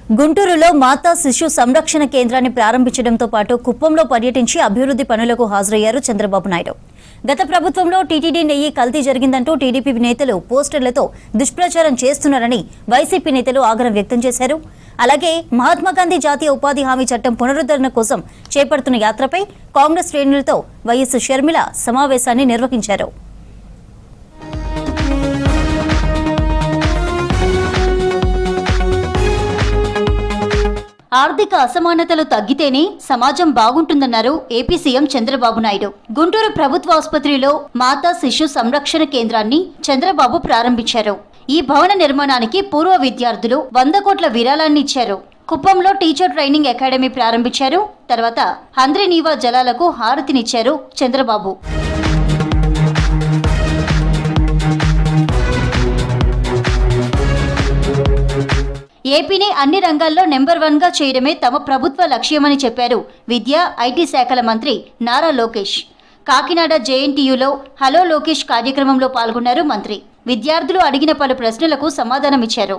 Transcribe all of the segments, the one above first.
గుంటూరులో మాతా శిశు సంరక్షణ కేంద్రాన్ని ప్రారంభించడంతో పాటు కుప్పంలో పర్యటించి అభివృద్ధి పనులకు హాజరయ్యారు చంద్రబాబు నాయుడు. గత ప్రభుత్వంలో టీటీడీ నెయ్యి కల్తీ జరిగిందంటూ టీడీపీ నేతలు పోస్టర్లతో దుష్ప్రచారం చేస్తున్నారని వైసీపీ నేతలు ఆగ్రహం వ్యక్తం చేశారు. అలాగే మహాత్మాగాంధీ జాతీయ ఉపాధి హామీ చట్టం పునరుద్ధరణ కోసం చేపడుతున్న యాత్రపై కాంగ్రెస్ శ్రేణులతో వైఎస్ షర్మిల సమావేశాన్ని నిర్వహించారు. ఆర్థిక అసమానతలు తగ్గితేనే సమాజం బాగుంటుందన్నారు ఏపీ సీఎం చంద్రబాబు నాయుడు. గుంటూరు ప్రభుత్వ ఆసుపత్రిలో మాతా శిశు సంరక్షణ కేంద్రాన్ని చంద్రబాబు ప్రారంభించారు. ఈ భవన నిర్మాణానికి పూర్వ విద్యార్థులు 100 కోట్ల విరాళాన్ని ఇచ్చారు. కుప్పంలో టీచర్ ట్రైనింగ్ అకాడమీ ప్రారంభించారు. తర్వాత హంద్రీనీవా జలాలకు హారతినిచ్చారు చంద్రబాబు. ఏపీని అన్ని రంగాల్లో నెంబర్ 1 గా చేయడమే తమ ప్రభుత్వ లక్ష్యమని చెప్పారు విద్యా, ఐటీ శాఖల మంత్రి నారా లోకేష్. కాకినాడ జేఎన్టీయూలో హలో లోకేష్ కార్యక్రమంలో పాల్గొన్నారు మంత్రి. విద్యార్థులు అడిగిన పలు ప్రశ్నలకు సమాధానమిచ్చారు.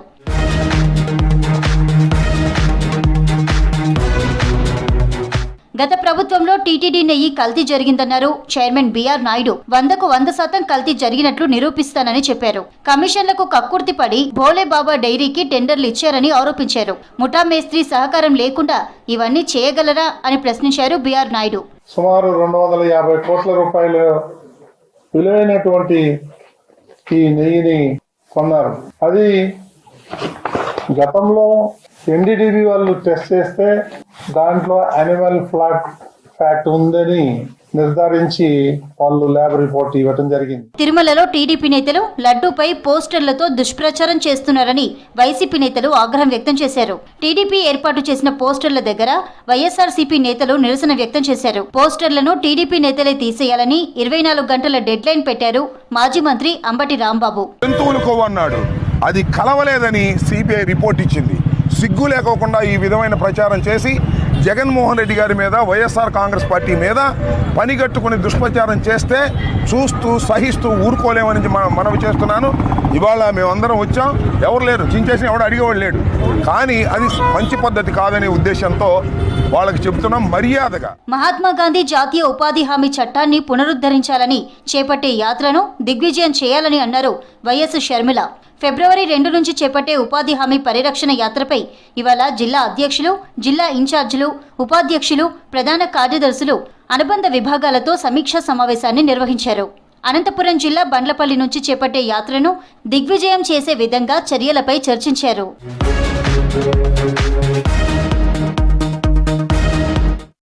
గత ప్రభుత్వంలో టీటీడీ నెయ్యి కల్తీ జరిగిందన్నారు చైర్మన్ బీఆర్ నాయుడు. 100కు 100% కల్తీ జరిగినట్లు నిరూపిస్తానని చెప్పారు. కమిషన్లకు కక్కుర్తి పడి భోలేబాబా డైరీకి టెండర్లు ఇచ్చారని ఆరోపించారు. ముఠా మేస్త్రి సహకారం లేకుండా ఇవన్నీ చేయగలరా అని ప్రశ్నించారు బీఆర్ నాయుడు. సుమారు 250 కోట్ల రూపాయలు విలువైనటువంటి ఈ నెయ్యిని కొన్నారు. అది గతంలో ఎన్డీడీబీ వాళ్ళు టెస్ట్ చేస్తే దాంట్లో యానిమల్ ఫ్యాట్ ఉందని నిర్ధారించి వాళ్ళు ల్యాబ్ రిపోర్ట్ ఇవ్వడం జరిగింది. తిరుమలలో టీడీపీ నేతలు లడ్డూపై పోస్టర్లతో దుష్ప్రచారం చేస్తున్నారని వైసీపీ నేతలు ఆగ్రహం వ్యక్తం చేశారు. టీడీపీ ఏర్పాటు చేసిన పోస్టర్ల దగ్గర వైఎస్ఆర్సీపీ నేతలు నిరసన వ్యక్తం చేశారు. పోస్టర్లను టీడీపీ నేతలే తీసేయాలని 24 గంటల డెడ్ లైన్ పెట్టారు మాజీ మంత్రి అంబటి రాంబాబు. అది కలవలేదని సిబిఐ రిపోర్ట్ ఇచ్చింది. సిగ్గు లేకోకుండా ఈ విధమైన ప్రచారం చేసి జగన్మోహన్ రెడ్డి గారి మీద, వైఎస్ఆర్ కాంగ్రెస్ పార్టీ మీద పనిగట్టుకుని దుష్ప్రచారం చేస్తే చూస్తూ సహిస్తూ ఊరుకోలేమని మనవి చేస్తున్నాను. ఇవాళ మేమందరం వచ్చాం, ఎవరు లేరు, చించేసిన ఎవడు అడిగేవాడు లేడు. కానీ అది మంచి పద్ధతి కాదనే ఉద్దేశంతో వాళ్ళకి చెబుతున్నాం మర్యాదగా. మహాత్మాగాంధీ జాతీయ ఉపాధి హామీ చట్టాన్ని పునరుద్ధరించాలని చేపట్టే యాత్రను దిగ్విజయం చేయాలని అన్నారు వైఎస్ షర్మిల. ఫిబ్రవరి 2 నుంచి చేపట్టే ఉపాధి హామీ పరిరక్షణ యాత్రపై ఇవాళ జిల్లా అధ్యక్షులు, జిల్లా ఇన్ఛార్జీలు, ఉపాధ్యక్షులు, ప్రధాన కార్యదర్శులు అనుబంధ విభాగాలతో సమీక్షా సమావేశాన్ని నిర్వహించారు. అనంతపురం జిల్లా బండ్లపల్లి నుంచి చేపట్టే యాత్రను దిగ్విజయం చేసే విధంగా చర్యలపై చర్చించారు.